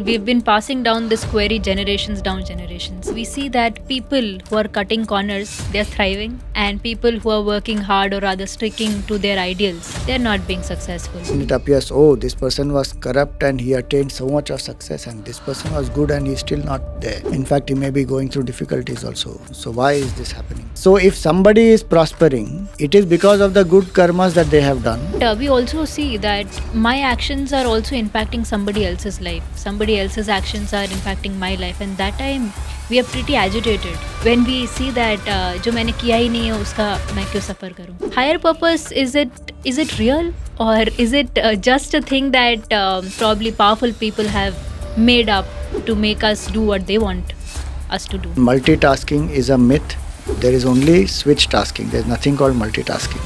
We've been passing down this query generations down generations. We see that people who are cutting corners, they're thriving, and people who are working hard or rather sticking to their ideals, they're not being successful. It appears, oh, this person was corrupt and he attained so much of success, and this person was good and he's still not there. In fact, he may be going through difficulties also. So why is this happening? So if somebody is prospering, it is because of the good karmas that they have done. We also see that my actions are also impacting somebody else's life. Somebody else's actions are impacting my life, and that time we are pretty agitated when we see that जो मैंने किया ही नहीं है उसका मैं क्यों सफ़र करूं. Higher purpose, is it real, or is it just a thing that probably powerful people have made up to make us do what they want us to do? Multitasking is a myth. There is only switch tasking. There is nothing called multitasking.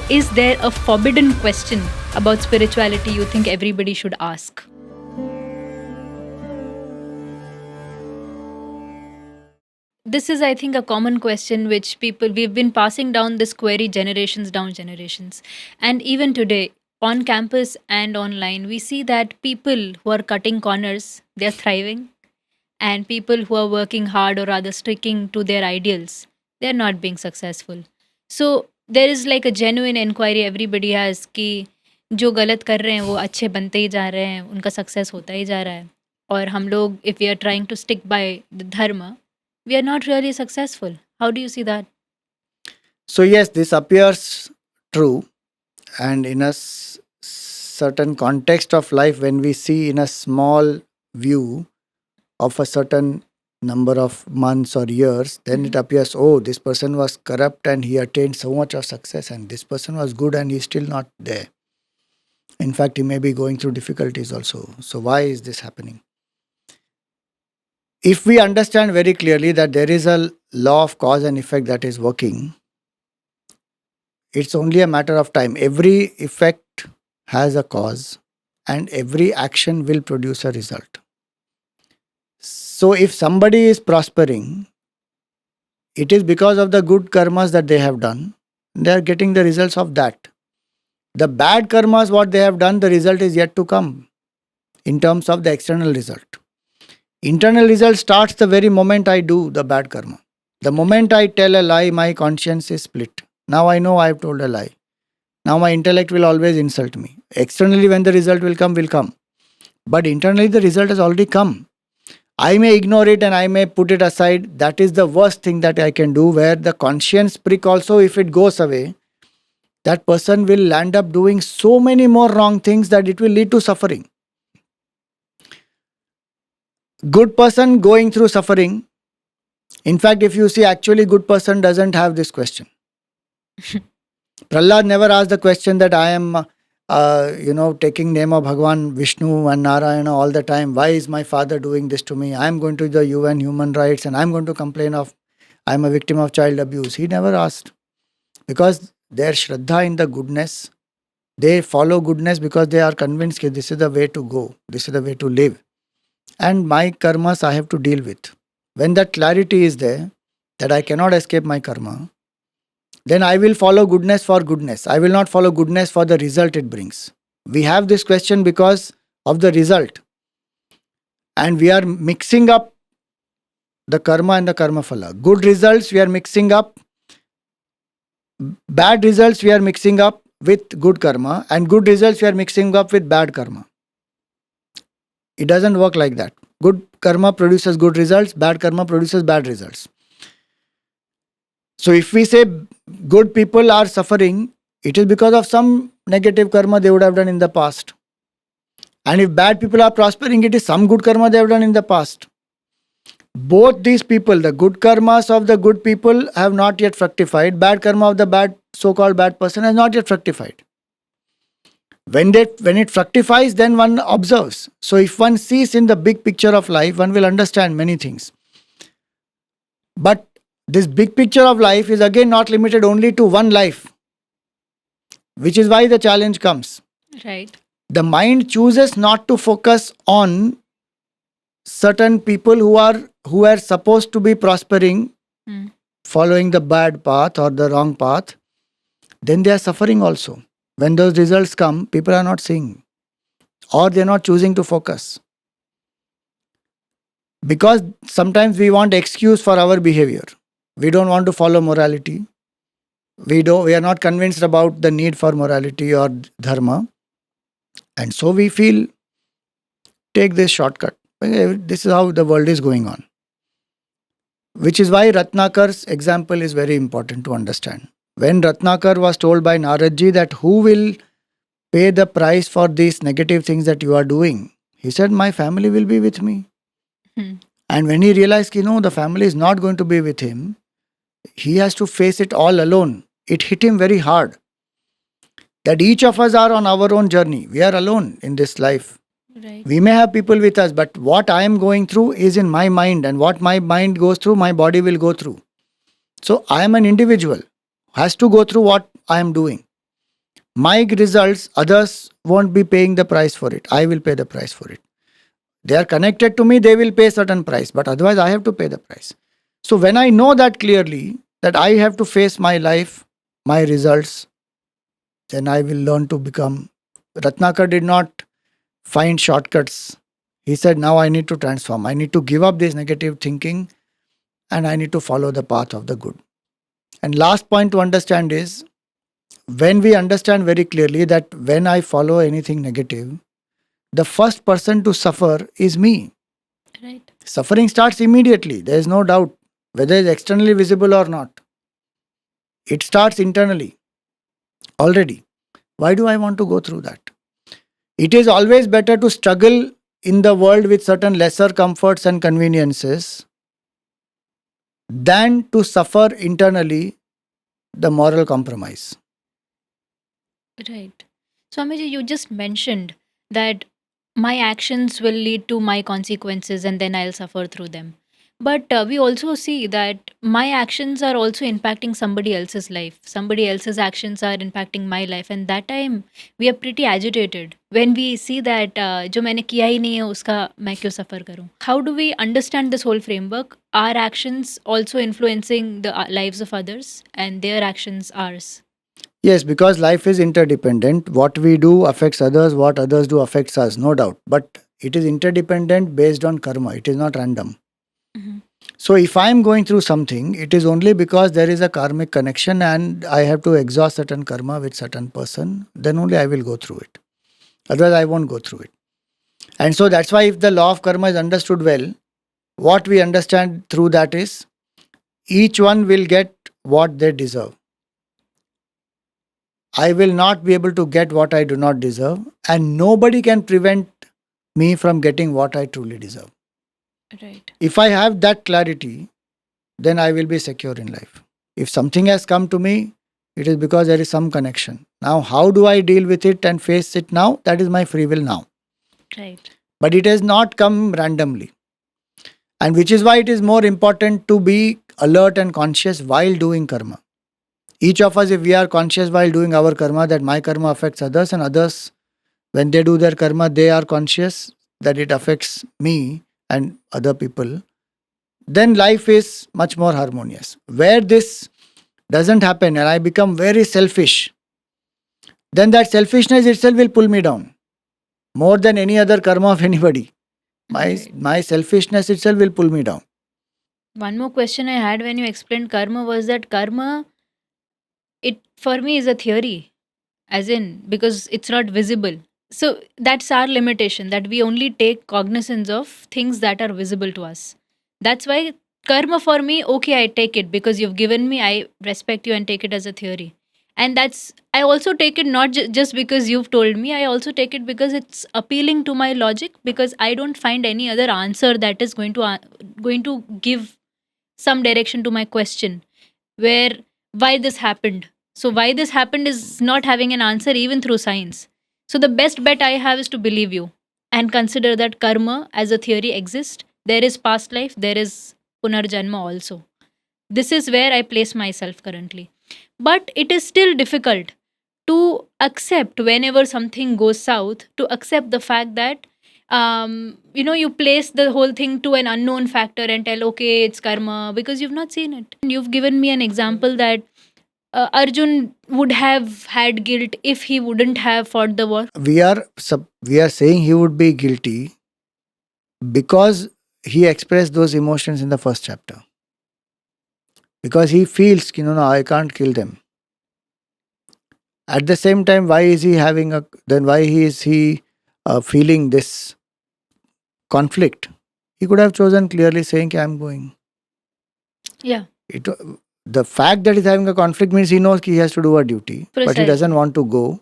Is there a forbidden question about spirituality you think everybody should ask? This is, I think, a common question which we've been passing down this query generations down generations. And even today, on campus and online, we see that people who are cutting corners, they're thriving. And people who are working hard or rather sticking to their ideals, they're not being successful. So there is like a genuine inquiry everybody has कि जो गलत कर रहे हैं वो अच्छे बनते ही जा रहे हैं, उनका सक्सेस होता ही जा रहा है. और हम लोग, if we are trying to stick by the dharma, we are not really successful. How do you see that? So yes, this appears true, and in a certain context of life, when we see in a small view of a certain number of months or years, then it appears, oh, this person was corrupt and he attained so much of success, and this person was good and he's still not there. In fact, he may be going through difficulties also. So why is this happening? If we understand very clearly that there is a law of cause and effect that is working, it's only a matter of time. Every effect has a cause, and every action will produce a result. So if somebody is prospering, it is because of the good karmas that they have done. They are getting the results of that. The bad karmas, what they have done, the result is yet to come in terms of the external result. Internal result starts the very moment I do the bad karma. The moment I tell a lie, my conscience is split. Now I know I have told a lie. Now my intellect will always insult me. Externally, when the result will come, will come. But internally, the result has already come. I may ignore it and I may put it aside. That is the worst thing that I can do, where the conscience prick also, if it goes away, that person will land up doing so many more wrong things that it will lead to suffering. Good person going through suffering. In fact, if you see, actually good person doesn't have this question. Prahlad never asked the question that I am taking name of Bhagwan Vishnu and Narayana all the time. Why is my father doing this to me? I am going to the UN human rights and I am going to complain of I am a victim of child abuse. He never asked. Because their shraddha in the goodness, they follow goodness because they are convinced that this is the way to go. This is the way to live. And my karmas I have to deal with. When that clarity is there, that I cannot escape my karma, then I will follow goodness for goodness. I will not follow goodness for the result it brings. We have this question because of the result. And we are mixing up the karma and the karma phala. Good results we are mixing up. Bad results we are mixing up with good karma. And good results we are mixing up with bad karma. It doesn't work like that. Good karma produces good results. Bad karma produces bad results. So if we say good people are suffering, it is because of some negative karma they would have done in the past. And if bad people are prospering, it is some good karma they have done in the past. Both these people, the good karmas of the good people have not yet fructified. Bad karma of the so-called bad person has not yet fructified. When it fructifies, then one observes. So if one sees in the big picture of life, one will understand many things. But this big picture of life is again not limited only to one life, which is why the challenge comes. Right. The mind chooses not to focus on certain people who are supposed to be prospering, following the bad path or the wrong path. Then they are suffering also. When those results come, people are not seeing, or they are not choosing to focus. Because sometimes we want excuse for our behavior. We don't want to follow morality. We are not convinced about the need for morality or dharma, and so we feel take this shortcut. This is how the world is going on. Which is why Ratnakar's example is very important to understand. When Ratnakar was told by Naradji that who will pay the price for these negative things that you are doing, he said, my family will be with me. Hmm. And when he realized, the family is not going to be with him, he has to face it all alone. It hit him very hard that each of us are on our own journey. We are alone in this life. Right. We may have people with us, but what I am going through is in my mind, and what my mind goes through, my body will go through. So I am an individual, has to go through what I am doing. My results, others won't be paying the price for it. I will pay the price for it. They are connected to me, they will pay certain price, but otherwise I have to pay the price. So when I know that clearly, that I have to face my life, my results, then I will learn to become. Ratnakar did not find shortcuts. He said, now I need to transform. I need to give up this negative thinking and I need to follow the path of the good. And last point to understand is, when we understand very clearly that when I follow anything negative, the first person to suffer is me. Right. Suffering starts immediately. There is no doubt whether it's externally visible or not. It starts internally already. Why do I want to go through that? It is always better to struggle in the world with certain lesser comforts and conveniences than to suffer internally the moral compromise. Right. Swamiji, you just mentioned that my actions will lead to my consequences and then I'll suffer through them. But we also see that my actions are also impacting somebody else's life. Somebody else's actions are impacting my life. And that time we are pretty agitated when we see that जो मैंने किया ही नहीं है उसका मैं क्यों suffer करूं. How do we understand this whole framework? Our actions also influencing the lives of others and their actions ours. Yes, because life is interdependent. What we do affects others, what others do affects us, no doubt. But it is interdependent based on karma, it is not random. Mhm. So if I am going through something, it is only because there is a karmic connection and I have to exhaust certain karma with certain person, then only I will go through it. Otherwise, I won't go through it. And so that's why if the law of karma is understood well, what we understand through that is each one will get what they deserve. I will not be able to get what I do not deserve, and nobody can prevent me from getting what I truly deserve. Right. If I have that clarity, then I will be secure in life. If something has come to me, it is because there is some connection. Now, how do I deal with it and face it now? That is my free will now. Right. But it has not come randomly. And which is why it is more important to be alert and conscious while doing karma. Each of us, if we are conscious while doing our karma, that my karma affects others, and others, when they do their karma, they are conscious that it affects me and other people, then life is much more harmonious. Where this doesn't happen and I become very selfish, then that selfishness itself will pull me down more than any other karma of anybody. Right. My selfishness itself will pull me down. One more question I had when you explained karma was that karma, it for me is a theory, as in because it's not visible. So that's our limitation, that we only take cognizance of things that are visible to us. That's why karma for me, okay, I take it because you've given me, I respect you and take it as a theory. And that's, I also take it not just because you've told me, I also take it because it's appealing to my logic, because I don't find any other answer that is going to give some direction to my question, where why this happened. So why this happened is not having an answer even through science. So the best bet I have is to believe you and consider that karma as a theory exists. There is past life, there is punarjanma also. This is where I place myself currently. But it is still difficult to accept whenever something goes south, to accept the fact that you place the whole thing to an unknown factor and tell, okay, it's karma, because you've not seen it. And you've given me an example that Arjun would have had guilt if he wouldn't have fought the war. We are saying he would be guilty because he expressed those emotions in the first chapter because he feels, no, I can't kill them. At the same time, why is he having a? Then why is he feeling this conflict? He could have chosen clearly saying, "I'm going." Yeah, It, the fact that he's having a conflict means he knows he has to do a duty, but he doesn't precisely. want to go.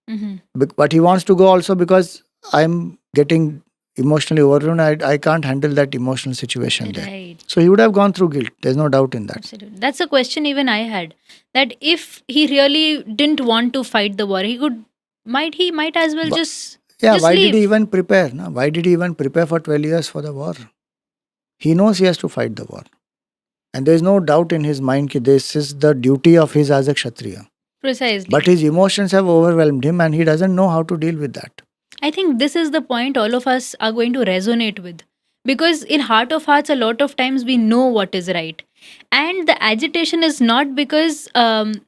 Hmm. But he wants to go also because I'm getting emotionally overrun. I can't handle that emotional situation there. Right. So he would have gone through guilt. There's no doubt in that. Absolutely. That's a question even I had. That if he really didn't want to fight the war, he might as well But, just yeah, why did he leave. even prepare? No? Why did he even prepare for 12 years for the war? He knows he has to fight the war. And there's no doubt in his mind that this is the duty of his as a Kshatriya. Precisely. But his emotions have overwhelmed him and he doesn't know how to deal with that. I think this is the point all of us are going to resonate with. Because in heart of hearts, a lot of times we know what is right. And the agitation is not because I'm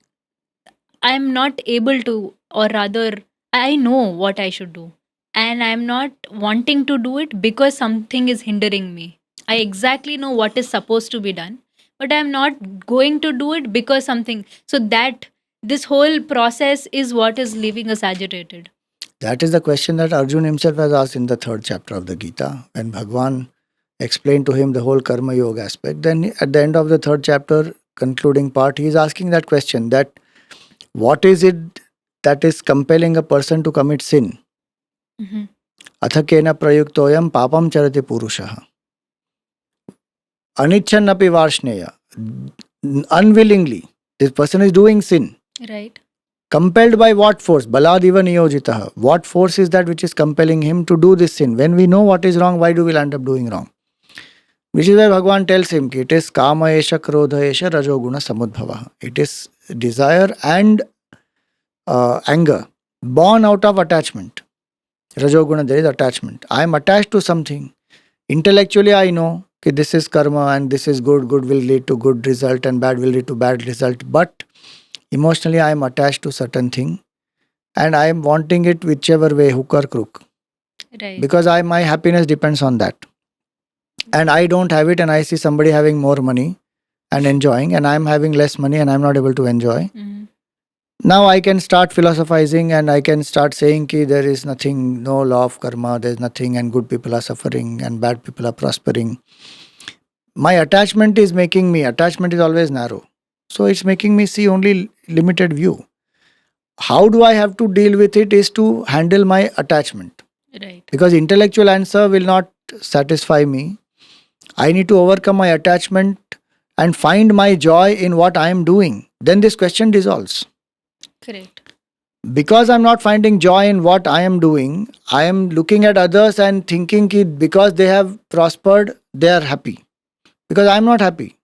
not able to, or rather, I know what I should do. And I'm not wanting to do it because something is hindering me. I exactly know what is supposed to be done, but I'm not going to do it because something. So that this whole process is what is leaving us agitated. That is the question that Arjun himself has asked in the third chapter of the Gita. When Bhagwan explained to him the whole Karma Yoga aspect, then at the end of the third chapter, concluding part, he is asking that question that what is it that is compelling a person to commit sin? Hmm. Atha kena prayuktoyam papam charate purushaha. Anichannapi varshneya. Unwillingly, this person is doing sin. Right. Compelled by what force? Baladiva niyojitaha. What force is that which is compelling him to do this sin? When we know what is wrong, why do we end up doing wrong? Which is why Bhagavan tells him, it is kama esha krodha esha rajoguna samudbhava. It is desire and anger born out of attachment. Rajoguna, there is attachment. I am attached to something. Intellectually, I know that this is karma and this is good. Good will lead to good result and bad will lead to bad result. But emotionally, I am attached to certain thing and I am wanting it whichever way, hook or crook. Right. Because my happiness depends on that. And I don't have it and I see somebody having more money and enjoying and I'm having less money and I'm not able to enjoy. Hmm. Now I can start philosophizing and I can start saying ki there is nothing, no law of karma, there's nothing and good people are suffering and bad people are prospering. My attachment is making me, attachment is always narrow. So it's making me see only limited view. How do I have to deal with it is to handle my attachment. Right. Because intellectual answer will not satisfy me. I need to overcome my attachment and find my joy in what I am doing. Then this question dissolves. Correct. Because I'm not finding joy in what I am doing, I am looking at others and thinking that because they have prospered, they are happy. Because I'm not happy.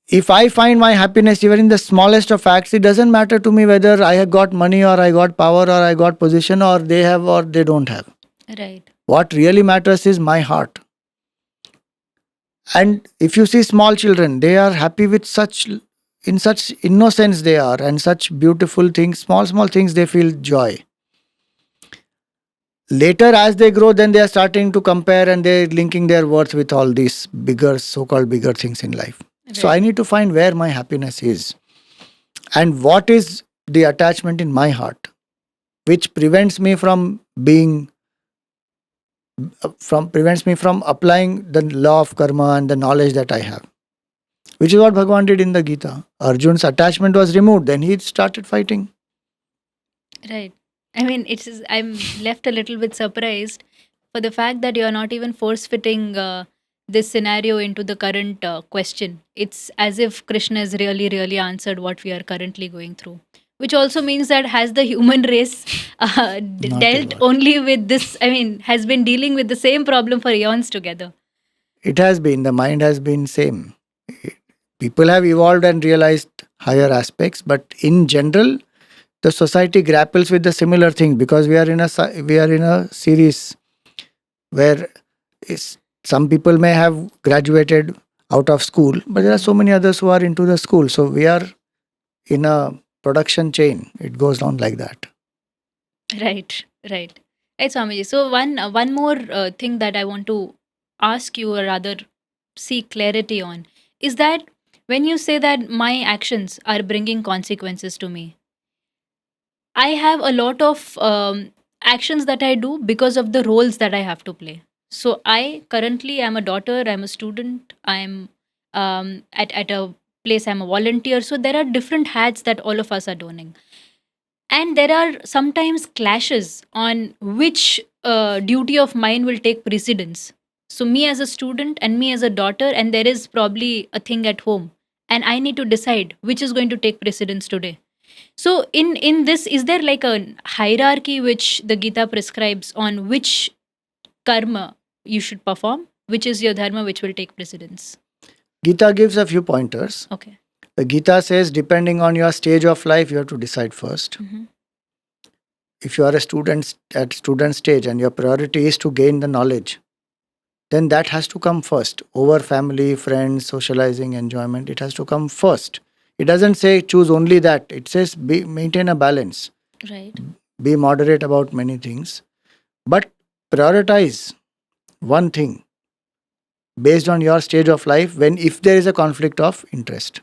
If I find my happiness even in the smallest of acts, it doesn't matter to me whether I have got money or I got power or I got position or they have or they don't have. Right. What really matters is my heart. And if you see small children, they are happy with in such innocence they are and such beautiful things, small things they feel joy. Later as they grow, then they are starting to compare and they're linking their worth with all these bigger, so-called bigger things in life. So I need to find where my happiness is and what is the attachment in my heart which prevents me from being prevents me from applying the law of karma and the knowledge that I have, which is what Bhagavan did in the Gita. Arjun's attachment was removed, then he started fighting. Right. I mean, I'm left a little bit surprised for the fact that you're not even force fitting this scenario into the current question. It's as if Krishna has really, really answered what we are currently going through. Which also means that has the human race Not dealt evolved. only with this, I mean, has been dealing with the same problem for eons together. It has been, the mind has been same. People have evolved and realized higher aspects, but in general, the society grapples with the similar things because we are in a series where some people may have graduated out of school, but there are so many others who are into the school. So we are in a production chain. It goes on like that. Right, right. Right, Swamiji. So one more thing that I want to ask you, or rather seek clarity on, is that when you say that my actions are bringing consequences to me, I have a lot of actions that I do because of the roles that I have to play. So I currently am a daughter, I'm a student, I'm at a place, I'm a volunteer. So there are different hats that all of us are donning, and there are sometimes clashes on which duty of mine will take precedence. So me as a student and me as a daughter, and there is probably a thing at home, and I need to decide which is going to take precedence today. So in this, is there like a hierarchy which the Gita prescribes on which karma you should perform, which is your dharma which will take precedence? Gita gives a few pointers. Okay. The Gita says, depending on your stage of life, you have to decide first. Mm-hmm. If you are a student at student stage and your priority is to gain the knowledge, then that has to come first over family, friends, socializing, enjoyment. It has to come first. It doesn't say choose only that. It says maintain a balance, Right. be moderate about many things, but prioritize one thing based on your stage of life when if there is a conflict of interest.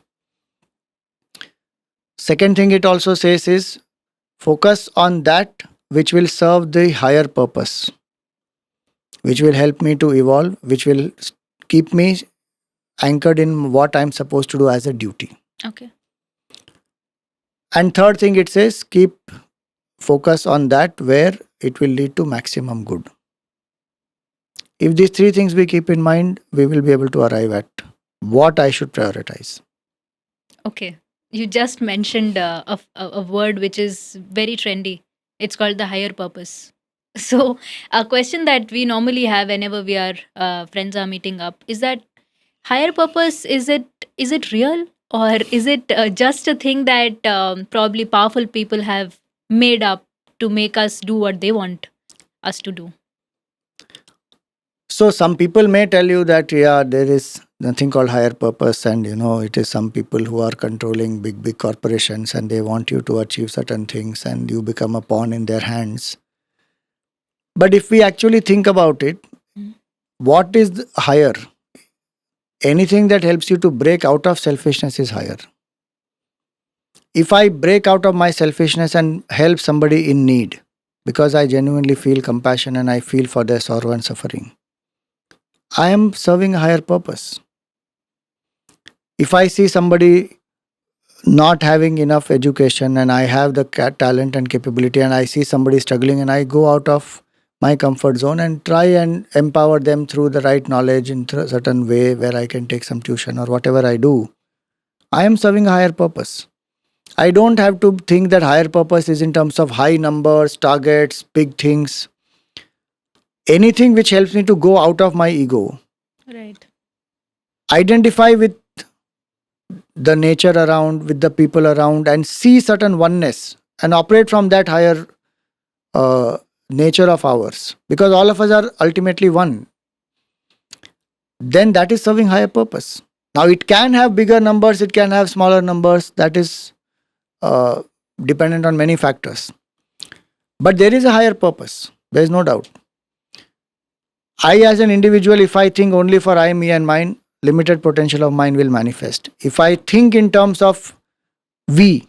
Second thing it also says is focus on that which will serve the higher purpose, which will help me to evolve, which will keep me anchored in what I'm supposed to do as a duty. Okay. And third thing it says keep focus on that where it will lead to maximum good. If these three things we keep in mind, we will be able to arrive at what I should prioritize. Okay. You just mentioned a word which is very trendy. It's called the higher purpose. So, a question that we normally have whenever we are friends are meeting up is that higher purpose, is it real, or is it just a thing that probably powerful people have made up to make us do what they want us to do? So some people may tell you that there is nothing called higher purpose, and it is some people who are controlling big corporations and they want you to achieve certain things and you become a pawn in their hands. But if we actually think about it, Mm. what is higher? Anything that helps you to break out of selfishness is higher. If I break out of my selfishness and help somebody in need because I genuinely feel compassion and I feel for their sorrow and suffering, I am serving a higher purpose. If I see somebody not having enough education and I have the talent and capability, and I see somebody struggling and I go out of my comfort zone and try and empower them through the right knowledge in a certain way where I can take some tuition or whatever I do, I am serving a higher purpose. I don't have to think that higher purpose is in terms of high numbers, targets, big things. Anything which helps me to go out of my ego, Right. identify with the nature around, with the people around, and see certain oneness and operate from that higher nature of ours, because all of us are ultimately one, then that is serving higher purpose. Now, it can have bigger numbers, it can have smaller numbers, that is uh, dependent on many factors. But there is a higher purpose, there is no doubt. I, as an individual, if I think only for I, me, and mine, limited potential of mine will manifest. If I think in terms of we,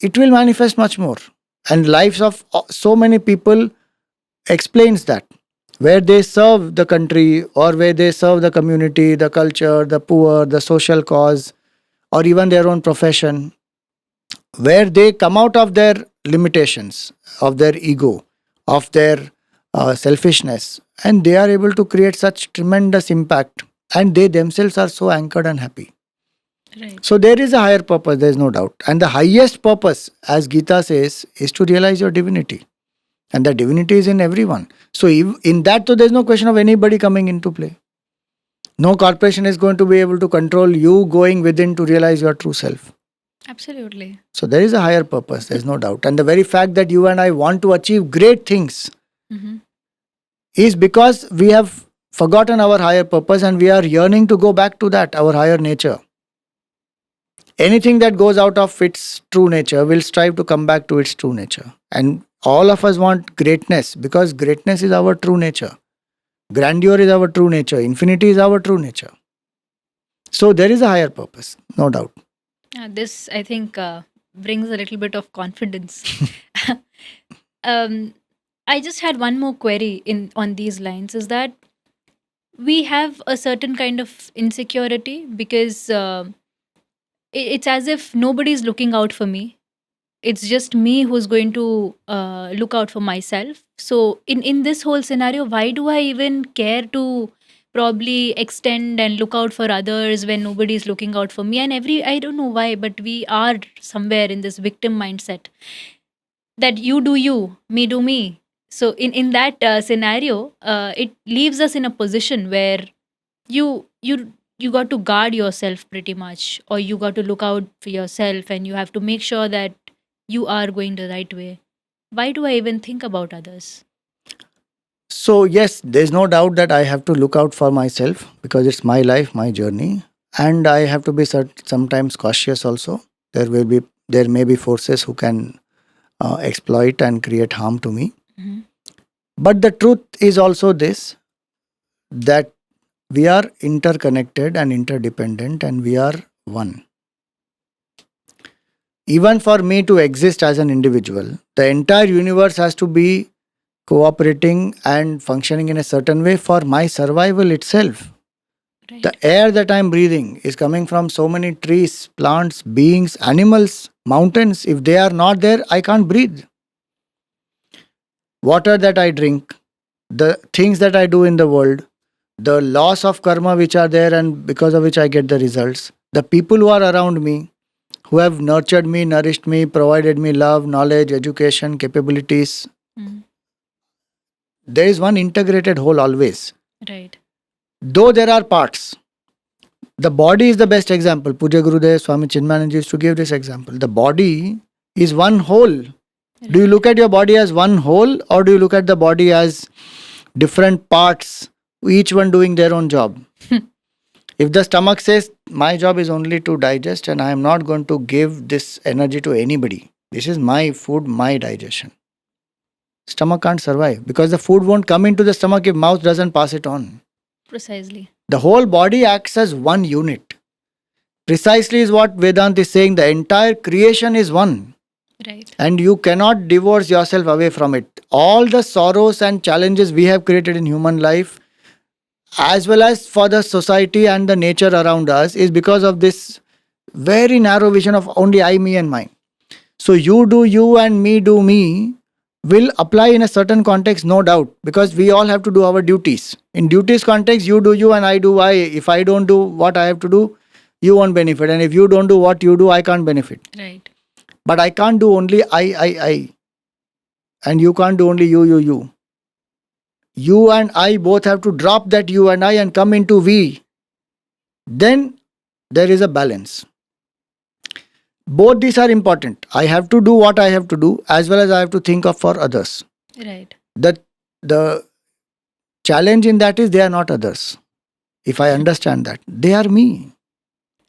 it will manifest much more. And lives of so many people explains that. Where they serve the country or where they serve the community, the culture, the poor, the social cause, or even their own profession, where they come out of their limitations, of their ego, of their selfishness, and they are able to create such tremendous impact, and they themselves are so anchored and happy. Right. So there is a higher purpose, there is no doubt. And the highest purpose, as Gita says, is to realize your divinity. And the divinity is in everyone. So in that, so there's no question of anybody coming into play. No corporation is going to be able to control you going within to realize your true self. Absolutely. So there is a higher purpose, there's no doubt. And the very fact that you and I want to achieve great things Mm-hmm. is because we have forgotten our higher purpose and we are yearning to go back to that, our higher nature. Anything that goes out of its true nature will strive to come back to its true nature. And All of us want greatness because greatness is our true nature. Grandeur is our true nature. Infinity is our true nature. So there is a higher purpose, no doubt. This, I think, brings a little bit of confidence. um, I just had one more query in on these lines. Is that we have a certain kind of insecurity because it's as if nobody's looking out for me. It's just me who's going to look out for myself. So in this whole scenario, why do I even care to probably extend and look out for others when nobody's looking out for me? And I don't know why, but we are somewhere in this victim mindset that you do you, me do me. So in that scenario, it leaves us in a position where you got to guard yourself pretty much, or you got to look out for yourself, and you have to make sure that you are going the right way. Why do I even think about others? So, yes, there's no doubt that I have to look out for myself because it's my life, my journey. And I have to be sometimes cautious also. There may be forces who can exploit and create harm to me. Mhm. But the truth is also this, that we are interconnected and interdependent and we are one. Even for me to exist as an individual, the entire universe has to be cooperating and functioning in a certain way for my survival itself. The Right. air that I'm breathing is coming from so many trees, plants, beings, animals, mountains. If they are not there, I can't breathe. Water that I drink, the things that I do in the world, the laws of karma which are there and because of which I get the results, the people who are around me, who have nurtured me, nourished me, provided me love, knowledge, education, capabilities. Mm. There is one integrated whole always. Right. Though there are parts, the body is the best example. Puja Gurudev, Swami Chinmanand used to give this example. The body is one whole. Do you Right. look at your body as one whole or do you look at the body as different parts, each one doing their own job? If the stomach says, my job is only to digest and I am not going to give this energy to anybody, this is my food, my digestion. Stomach can't survive because the food won't come into the stomach if mouth doesn't pass it on. Precisely. The whole body acts as one unit. Precisely is what Vedanta is saying. The entire creation is one. Right. And you cannot divorce yourself away from it. All the sorrows and challenges we have created in human life, as well as for the society and the nature around us, is because of this very narrow vision of only I, me, and mine. So you do you and me do me will apply in a certain context, no doubt, because we all have to do our duties. In duties context, you do you and I do I. If I don't do what I have to do, you won't benefit. And if you don't do what you do, I can't benefit. Right. But I can't do only I. And you can't do only you. You and I both have to drop that you and I and come into we. Then there is a balance. Both these are important. I have to do what I have to do as well as I have to think of for others. Right. The challenge in that is they are not others. If I understand that, they are me.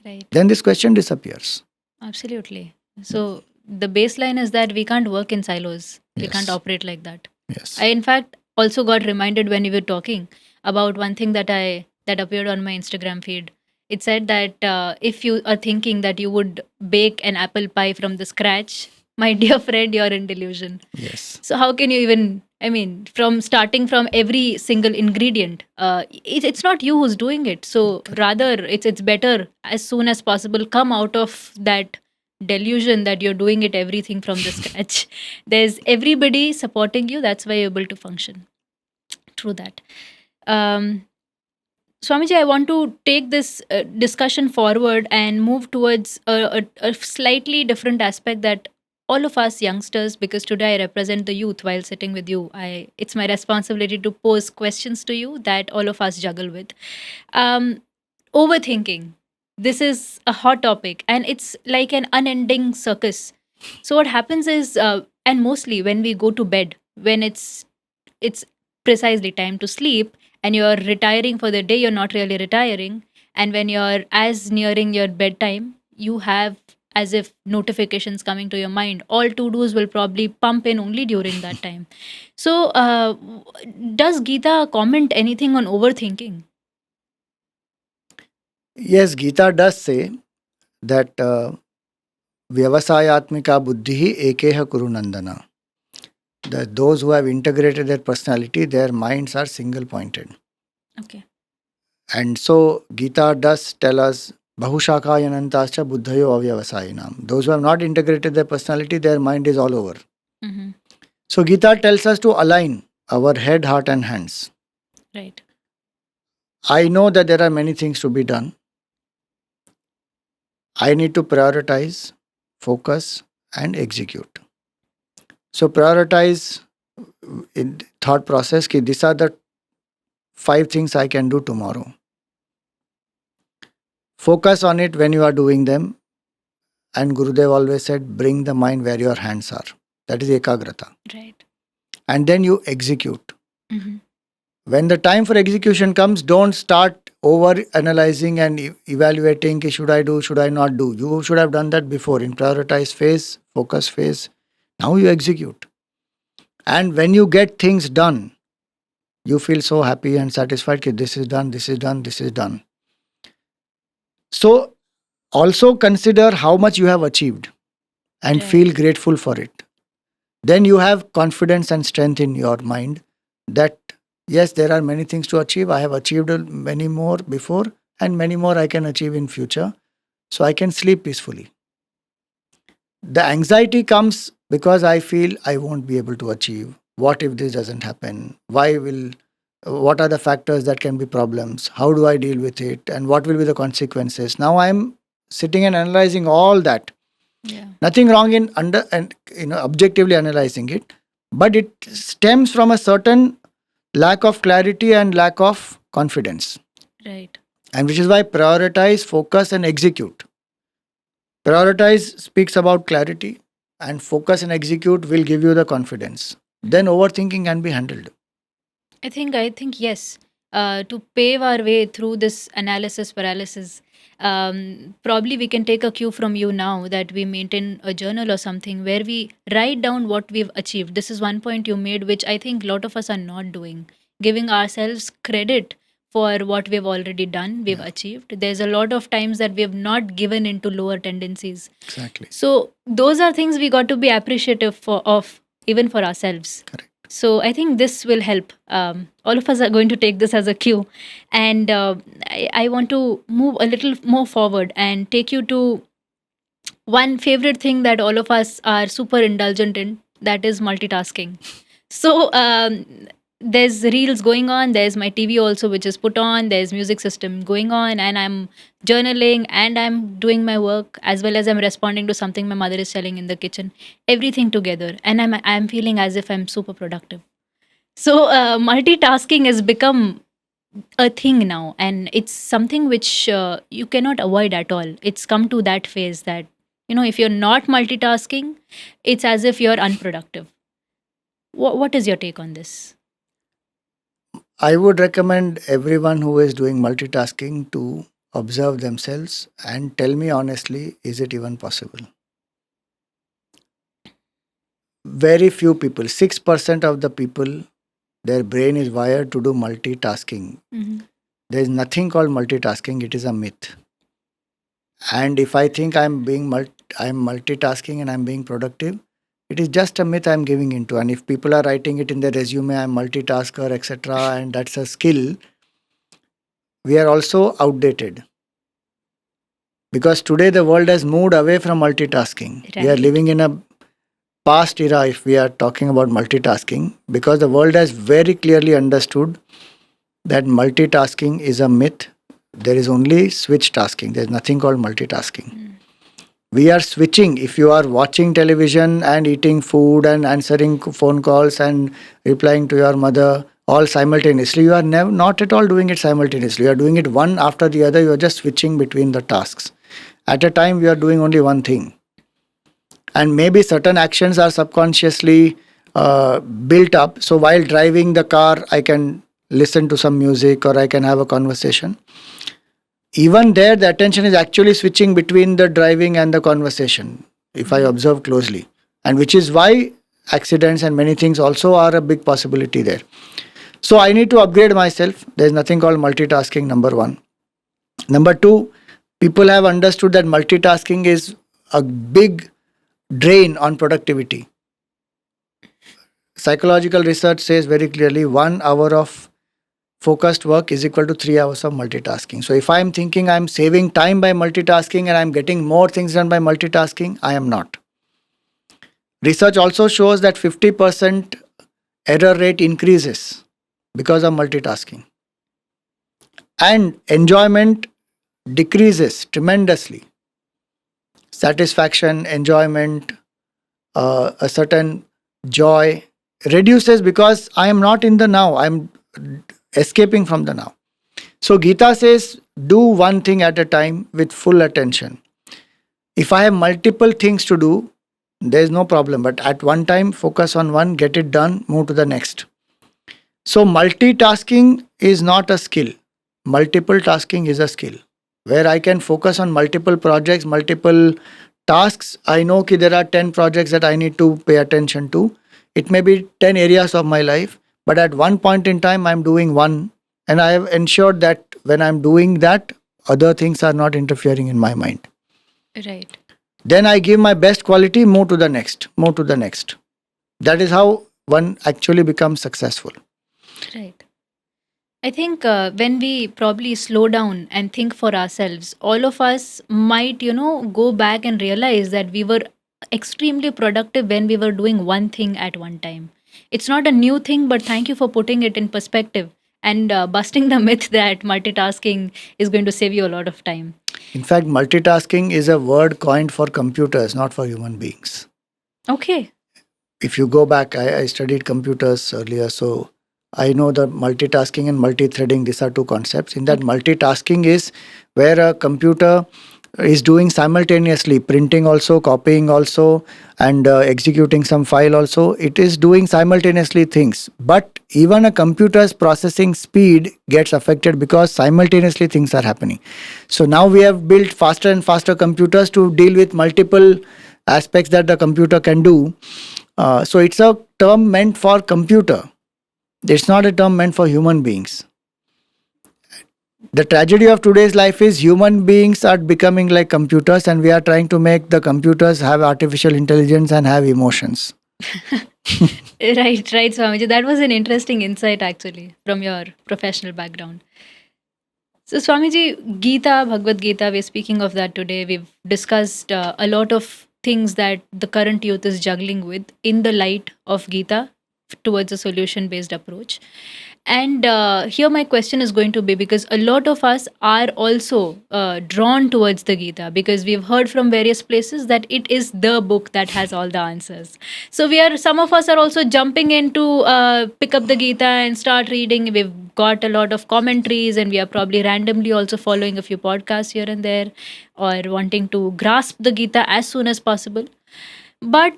Right. Then this question disappears. Absolutely. So the baseline is that we can't work in silos. We can't Yes. operate like that. Yes. I in fact also got reminded when we were talking about one thing that appeared on my Instagram feed. It said that if you are thinking that you would bake an apple pie from the scratch, my dear friend, you're in delusion. Yes. So how can you even? I mean, from starting from every single ingredient, it's not you who's doing it. So rather, it's better as soon as possible come out of that delusion that you're doing it everything from the scratch. There's everybody supporting you. That's why you're able to function. True that. Um, Swamiji, I want to take this discussion forward and move towards a slightly different aspect that all of us youngsters, because today I represent the youth while sitting with you, it's my responsibility to pose questions to you that all of us juggle with. Um, Overthinking. This is a hot topic and it's like an unending circus. So what happens is, and mostly when we go to bed, when it's precisely time to sleep and you're retiring for the day, you're not really retiring. And when you're as nearing your bedtime, you have as if notifications coming to your mind. All to dos will probably pump in only during that time. So, does Gita comment anything on overthinking? Yes, Gita does say that Vyavasayatmika buddhi ekeha kuru nandana. That those who have integrated their personality, their minds are single pointed. Okay. And so Gita does tell us Bahushakayanantascha buddhayo avyavasayinam. Those who have not integrated their personality, their mind is all over. Mm-hmm. So Gita tells us to align our head, heart, and hands. Right. I know that there are many things to be done. I need to prioritize, focus, and execute. So prioritize in thought process ki these are the 5 things I can do tomorrow. Focus on it when you are doing them. And Gurudev always said, bring the mind where your hands are. That is ekagrata. Right. And then you execute. Mm-hmm. When the time for execution comes, don't start over analyzing and evaluating ki should I do, should I not do. You should have done that before in prioritize phase, focus phase. Now you execute. And when you get things done, you feel so happy and satisfied that this is done, this is done, this is done. So also consider how much you have achieved and Right. feel grateful for it. Then you have confidence and strength in your mind that yes, there are many things to achieve. I have achieved many more before and many more I can achieve in future. So I can sleep peacefully. The anxiety comes because I feel I won't be able to achieve. What if this doesn't happen? What are the factors that can be problems? How do I deal with it? And what will be the consequences? Now I'm sitting and analyzing all that. Yeah. Nothing wrong in objectively analyzing it, but it stems from a certain lack of clarity and lack of confidence. Right. And which is why prioritize, focus, and execute. Prioritize speaks about clarity, and focus and execute will give you the confidence. Then overthinking can be handled. I think yes. To pave our way through this analysis paralysis, probably we can take a cue from you now that we maintain a journal or something where we write down what we've achieved. This is one point you made, which I think a lot of us are not doing, giving ourselves credit for what we've already done, we've Yeah. achieved. There's a lot of times that we have not given into lower tendencies. Exactly. So those are things we got to be appreciative of, even for ourselves. Correct. So I think this will help. All of us are going to take this as a cue, and I want to move a little more forward and take you to one favorite thing that all of us are super indulgent in. That is multitasking. So there's reels going on. There's my TV also, which is put on. There's music system going on, and I'm journaling and I'm doing my work as well as I'm responding to something my mother is selling in the kitchen. Everything together, and I'm feeling as if I'm super productive. So multitasking has become a thing now, and it's something which you cannot avoid at all. It's come to that phase that if you're not multitasking, it's as if you're unproductive. What is your take on this? I would recommend everyone who is doing multitasking to observe themselves and tell me honestly, is it even possible? Very few people, 6% of the people, their brain is wired to do multitasking. Mhm. There is nothing called multitasking, it is a myth. And if I think I'm multitasking and I'm being productive, it is just a myth I'm giving into. And if people are writing it in their resume, I'm multitasker, etc., and that's a skill, we are also outdated. Because today the world has moved away from multitasking. We are Right. living in a past era if we are talking about multitasking, because the world has very clearly understood that multitasking is a myth. There is only switch tasking. There is nothing called multitasking. We are switching. If you are watching television and eating food and answering phone calls and replying to your mother all simultaneously, you are not at all doing it simultaneously. You are doing it one after the other. You are just switching between the tasks. At a time, you are doing only one thing. And maybe certain actions are subconsciously built up. So while driving the car, I can listen to some music or I can have a conversation. Even there, the attention is actually switching between the driving and the conversation, if I observe closely. And which is why accidents and many things also are a big possibility there. So I need to upgrade myself. There's nothing called multitasking, number one. Number two, people have understood that multitasking is a big drain on productivity. Psychological research says very clearly 1 hour of focused work is equal to 3 hours of multitasking. So if I'm thinking I'm saving time by multitasking and I'm getting more things done by multitasking, I am not. Research also shows that 50% error rate increases because of multitasking. And enjoyment decreases tremendously. Satisfaction, enjoyment, a certain joy reduces because I am not in the now. I'm escaping from the now. So Gita says, do one thing at a time with full attention. If I have multiple things to do, there is no problem. But at one time, focus on one, get it done, move to the next. So multitasking is not a skill. Multiple tasking is a skill. Where I can focus on multiple projects, multiple tasks. I know that there are 10 projects that I need to pay attention to. It may be 10 areas of my life, but at one point in time, I'm doing one. And I have ensured that when I'm doing that, other things are not interfering in my mind. Right. Then I give my best quality, move to the next, move to the next. That is how one actually becomes successful. Right. I think when we probably slow down and think for ourselves, all of us might, go back and realize that we were extremely productive when we were doing one thing at one time. It's not a new thing, but thank you for putting it in perspective and busting the myth that multitasking is going to save you a lot of time. In fact, multitasking is a word coined for computers, not for human beings. Okay. If you go back, I studied computers earlier, so I know that multitasking and multi-threading, these are two concepts. In that, multitasking is where a computer is doing simultaneously, printing also, copying also, and executing some file also. It is doing simultaneously things. But even a computer's processing speed gets affected because simultaneously things are happening. So now we have built faster and faster computers to deal with multiple aspects that the computer can do. So it's a term meant for computer. It's not a term meant for human beings. The tragedy of today's life is human beings are becoming like computers, and we are trying to make the computers have artificial intelligence and have emotions. Right, Swamiji. That was an interesting insight actually from your professional background. So, Swamiji, Gita, Bhagavad Gita, we're speaking of that today. We've discussed a lot of things that the current youth is juggling with in the light of Gita towards a solution based approach. And here my question is going to be, because a lot of us are also drawn towards the Gita because we've heard from various places that it is the book that has all the answers. So some of us are also jumping in to pick up the Gita and start reading. We've got a lot of commentaries, and we are probably randomly also following a few podcasts here and there, or wanting to grasp the Gita as soon as possible. But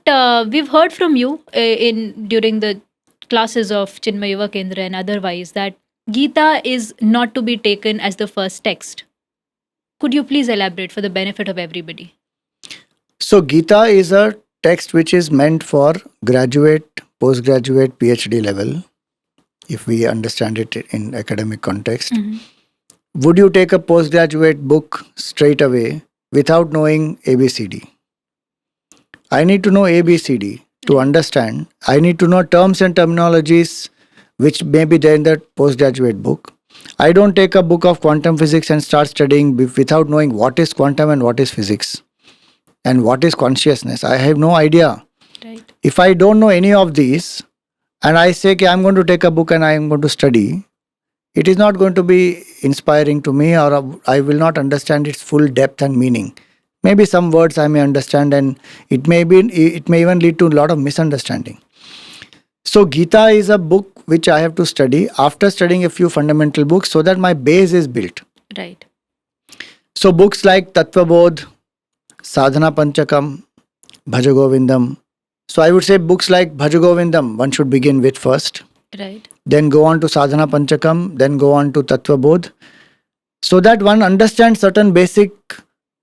we've heard from you in during the classes of Chinmay Yuva Kendra and otherwise that Gita is not to be taken as the first text. Could you please elaborate for the benefit of everybody? So Gita is a text which is meant for graduate, postgraduate, PhD level, if we understand it in academic context. Mhm. Would you take a postgraduate book straight away without knowing ABCD? I need to know ABCD to understand. I need to know terms and terminologies which may be there in the postgraduate book. I don't take a book of quantum physics and start studying without knowing what is quantum and what is physics and what is consciousness. I have no idea. Right. If I don't know any of these and I say, okay, I'm going to take a book and I'm going to study, it is not going to be inspiring to me, or I will not understand its full depth and meaning. Maybe some words I may understand, and it may even lead to a lot of misunderstanding. So Gita is a book which I have to study after studying a few fundamental books so that my base is built. Right. So books like Tattvabodh, Sadhana Panchakam, Bhaja Govindam. So I would say books like Bhaja Govindam one should begin with first. Right. Then go on to Sadhana Panchakam, then go on to Tattvabodh. so that one understands certain basic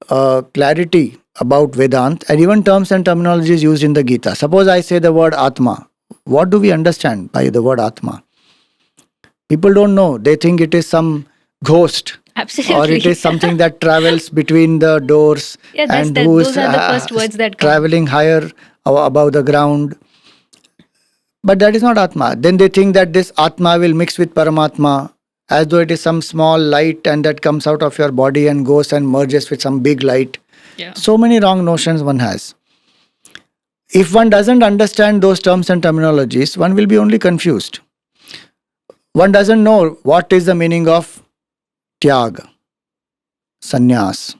clarity about Vedanta and even terms and terminologies used in the Gita. Suppose I say the word Atma. What do we understand by the word Atma? People don't know. They think it is some ghost or it Absolutely. is something that travels between the doors Yeah, that's and that. who is Those are the first words that come. traveling higher above the ground. But that is not Atma. Then they think that this Atma will mix with Paramatma as though it is some small light and that comes out of your body and goes and merges with some big light. Yeah. So many wrong notions one has. If one doesn't understand those terms and terminologies, one will be only confused. One doesn't know what is the meaning of tyag, sannyas.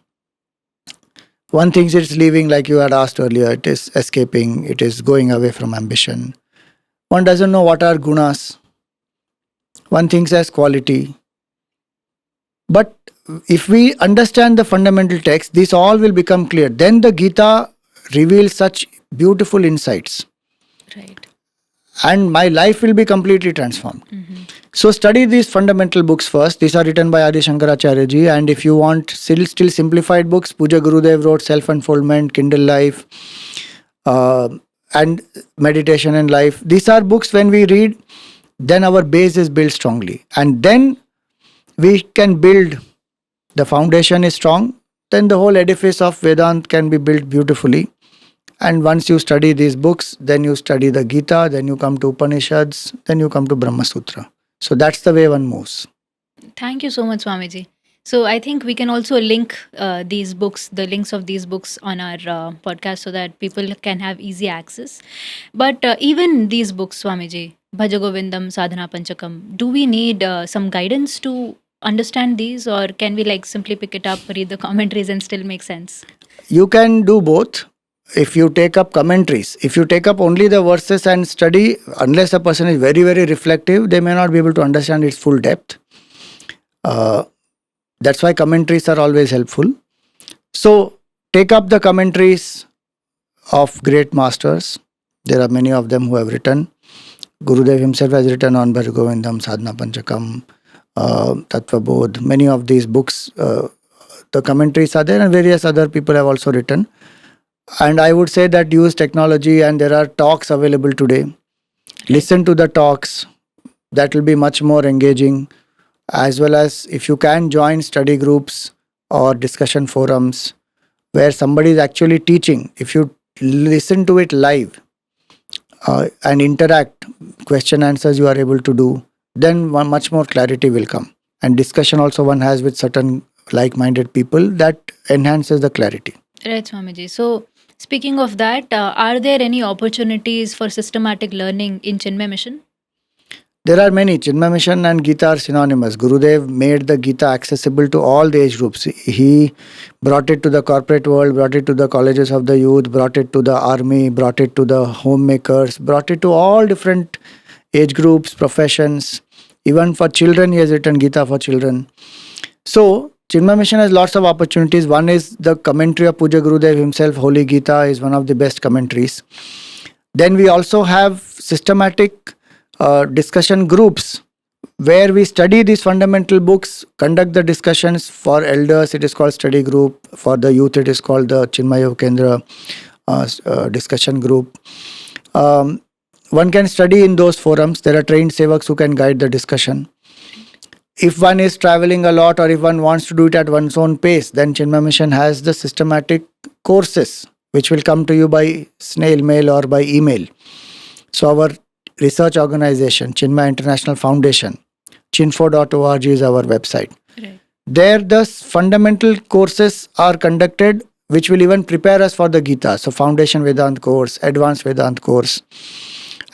One thinks it's leaving, like you had asked earlier, it is escaping, it is going away from ambition. One doesn't know what are gunas. One thinks as quality. But if we understand the fundamental text, this all will become clear. Then the Gita reveals such beautiful insights. Right. And my life will be completely transformed. Mm-hmm. So study these fundamental books first. These are written by Adi Shankaracharya ji. And if you want still simplified books, Puja Gurudev wrote Self-Unfoldment, Kindle Life, and Meditation and Life. These are books when we read, then our base is built strongly. And then we can build, the foundation is strong, then the whole edifice of Vedanta can be built beautifully. And once you study these books, then you study the Gita, then you come to Upanishads, then you come to Brahma Sutra. So that's the way one moves. Thank you so much, Swamiji. So I think we can also link these books, the links of these books on our podcast so that people can have easy access. But even these books, Swamiji, Bhaja Govindam, Sadhana Panchakam, do we need some guidance to understand these, or can we like simply pick it up, read the commentaries and still make sense? You can do both. If you take up commentaries, if you take up only the verses and study, unless a person is very, very reflective, they may not be able to understand its full depth. That's why commentaries are always helpful. So take up the commentaries of great masters. There are many of them who have written. Gurudev himself has written on Bhaja Govindam, Sadhana Panchakam, Tattva Bodh. Many of these books, the commentaries are there, and various other people have also written. And I would say that use technology, and there are talks available today. Listen to the talks. That will be much more engaging. As well as if you can join study groups or discussion forums where somebody is actually teaching. If you listen to it live and interact, question answers you are able to do, then much more clarity will come. And discussion also one has with certain like-minded people, that enhances the clarity. Right, Swamiji. So, speaking of that, are there any opportunities for systematic learning in Chinmay Mission? There are many. Chinmay Mission and Gita are synonymous. Gurudev made the Gita accessible to all the age groups. He brought it to the corporate world, brought it to the colleges of the youth, brought it to the army, brought it to the homemakers, brought it to all different age groups, professions. Even for children, he has written Gita for children. So, Chinmay Mission has lots of opportunities. One is the commentary of Puja Gurudev himself. Holy Gita is one of the best commentaries. Then we also have systematic discussion groups where we study these fundamental books, conduct the discussions. For elders, it is called study group. For the youth, it is called the Chinmaya Kendra discussion group. One can study in those forums. There are trained sevaks who can guide the discussion. If one is traveling a lot or if one wants to do it at one's own pace, then Chinmay Mission has the systematic courses which will come to you by snail mail or by email. So our research organization, Chinmay International Foundation, chinfo.org is our website. Right. There the fundamental courses are conducted which will even prepare us for the Gita. So Foundation Vedanta course, Advanced Vedanta course.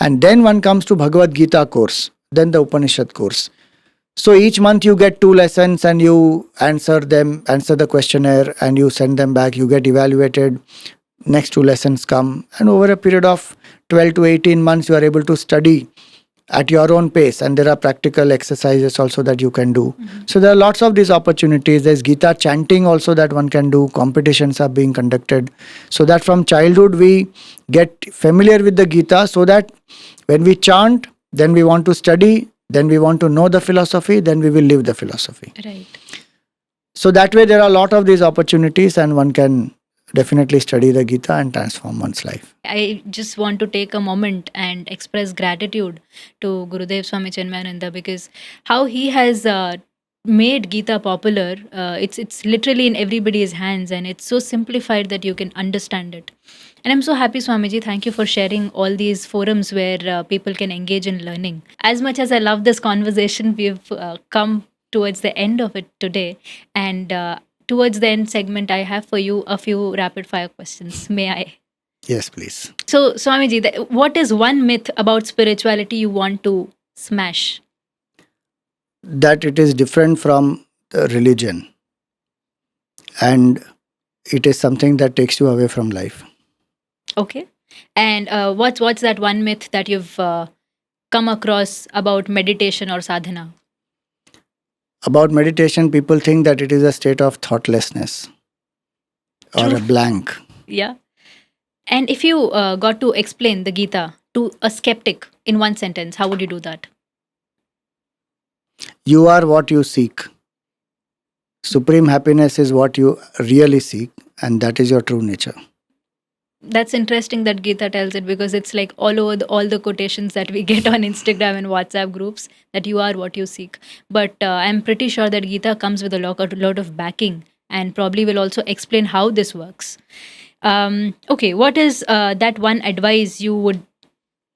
And then one comes to Bhagavad Gita course, then the Upanishad course. So each month you get 2 lessons and you answer the questionnaire and you send them back, you get evaluated. Next 2 lessons come, and over a period of 12 to 18 months you are able to study at your own pace, and there are practical exercises also that you can do. So there are lots of these opportunities. There's Gita chanting also that one can do. Competitions are being conducted, so that from childhood we get familiar with the Gita, so that when we chant, then we want to study, then we want to know the philosophy, then we will live the philosophy. Right. So that way there are a lot of these opportunities, and one can definitely study the Gita and transform one's life. I just want to take a moment and express gratitude to Gurudev Swami Chenmayananda, because how he has made Gita popular. It's literally in everybody's hands, and it's so simplified that you can understand it. And I'm so happy, Swamiji. Thank you for sharing all these forums where people can engage in learning. As much as I love this conversation, we've come towards the end of it today. And towards the end segment, I have for you a few rapid fire questions. May I? Yes, please. So, Swamiji, what is one myth about spirituality you want to smash? That it is different from the religion, and it is something that takes you away from life. Okay. And what's that one myth that you've come across about meditation or sadhana? About meditation, people think that it is a state of thoughtlessness or True. a blank. Yeah. And if you got to explain the Gita to a skeptic in one sentence, how would you do that? You are what you seek. Supreme happiness is what you really seek, and that is your true nature. That's interesting that Gita tells it, because it's like all over all the quotations that we get on Instagram and WhatsApp groups, that you are what you seek. But I'm pretty sure that Gita comes with a lot of backing, and probably will also explain how this works. Okay, what is that one advice you would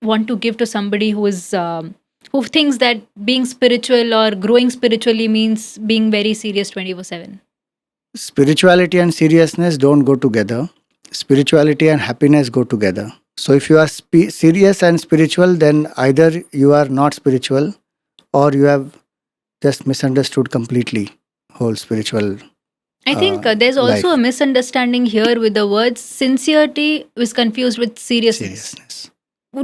want to give to somebody who thinks that being spiritual or growing spiritually means being very serious 24/7? Spirituality and seriousness don't go together. Spirituality and happiness go together. So if you are serious and spiritual, then either you are not spiritual or you have just misunderstood completely whole spiritual I think there's also life. a misunderstanding here with the words sincerity is confused with seriousness. Seriousness.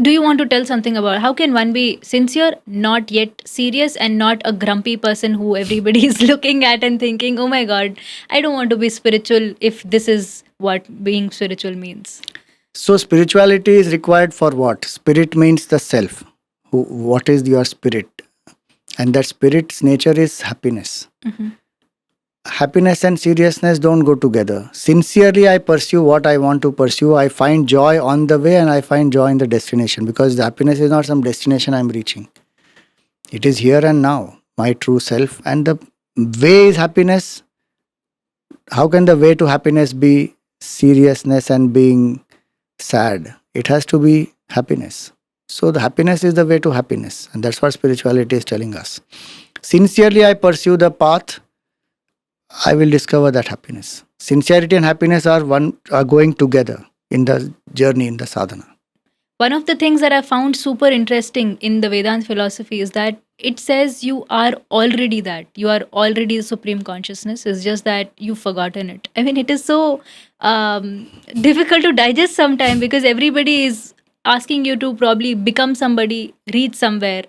Do you want to tell something about how can one be sincere, not yet serious, and not a grumpy person who everybody is looking at and thinking, oh my God, I don't want to be spiritual if this is what being spiritual means? So spirituality is required for what? Spirit means the self. What is your spirit? And that spirit's nature is happiness. Mhm. Happiness and seriousness don't go together. Sincerely, I pursue what I want to pursue. I find joy on the way and I find joy in the destination, because the happiness is not some destination I'm reaching. It is here and now, my true self. And the way is happiness. How can the way to happiness be seriousness and being sad? It has to be happiness. So the happiness is the way to happiness. And that's what spirituality is telling us. Sincerely, I pursue the path, I will discover that happiness. Sincerity and happiness are going together in the journey, in the sadhana. One of the things that I found super interesting in the Vedanta philosophy is that it says you are already that. You are already the supreme consciousness. It's just that you've forgotten it. I mean, it is so difficult to digest sometimes, because everybody is asking you to probably become somebody, reach somewhere.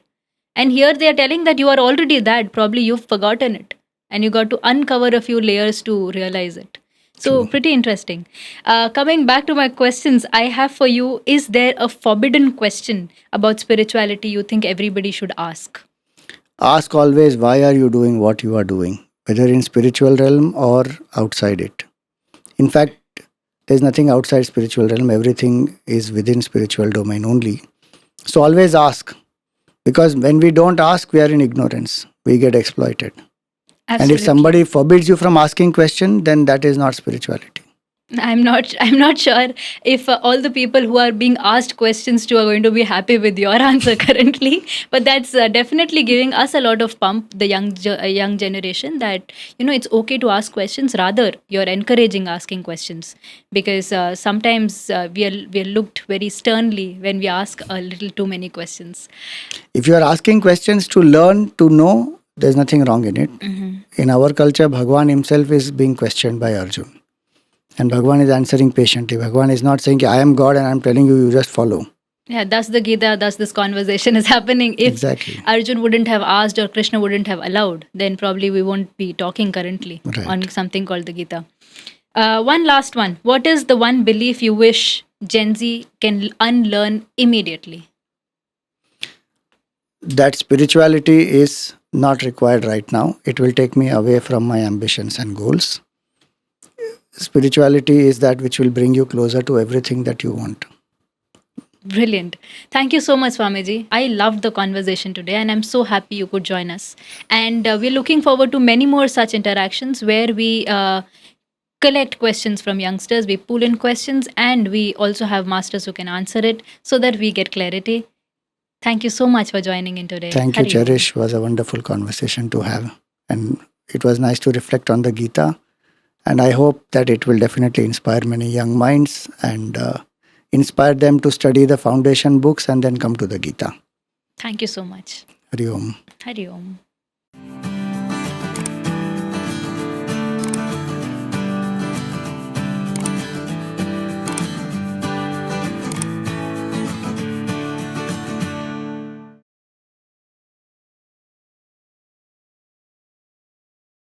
And here they are telling that you are already that. Probably you've forgotten it. And you got to uncover a few layers to realize it. So, True. pretty interesting. Coming back to my questions, I have for you, is there a forbidden question about spirituality you think everybody should ask? Ask always, why are you doing what you are doing, whether in spiritual realm or outside it. In fact, there's nothing outside spiritual realm. Everything is within spiritual domain only. So always ask, because when we don't ask, we are in ignorance. We get exploited. Absolutely. And if somebody forbids you from asking question, then that is not spirituality. I'm not sure if all the people who are being asked questions to are going to be happy with your answer currently, but that's definitely giving us a lot of pump, the young generation, that it's okay to ask questions. Rather, you're encouraging asking questions, because sometimes we are looked very sternly when we ask a little too many questions. If you are asking questions to learn, to know, there's nothing wrong in it. Mm-hmm. In our culture, Bhagwan himself is being questioned by Arjun. And Bhagwan is answering patiently. Bhagwan is not saying, I am God and I'm telling you, you just follow. Yeah, thus the Gita, thus this conversation is happening. If Exactly. Arjun wouldn't have asked or Krishna wouldn't have allowed, then probably we won't be talking currently Right. on something called the Gita. One last one. What is the one belief you wish Gen Z can unlearn immediately? That spirituality is not required right now. It will take me away from my ambitions and goals. Spirituality is that which will bring you closer to everything that you want. Brilliant. Thank you so much, Swamiji. I loved the conversation today and I'm so happy you could join us. And we're looking forward to many more such interactions where we collect questions from youngsters, we pull in questions, and we also have masters who can answer it so that we get clarity. Thank you so much for joining in today. Thank you, Hari Om. Cherish. It was a wonderful conversation to have. And it was nice to reflect on the Gita. And I hope that it will definitely inspire many young minds and inspire them to study the foundation books and then come to the Gita. Thank you so much. Hari Om. Hari Om.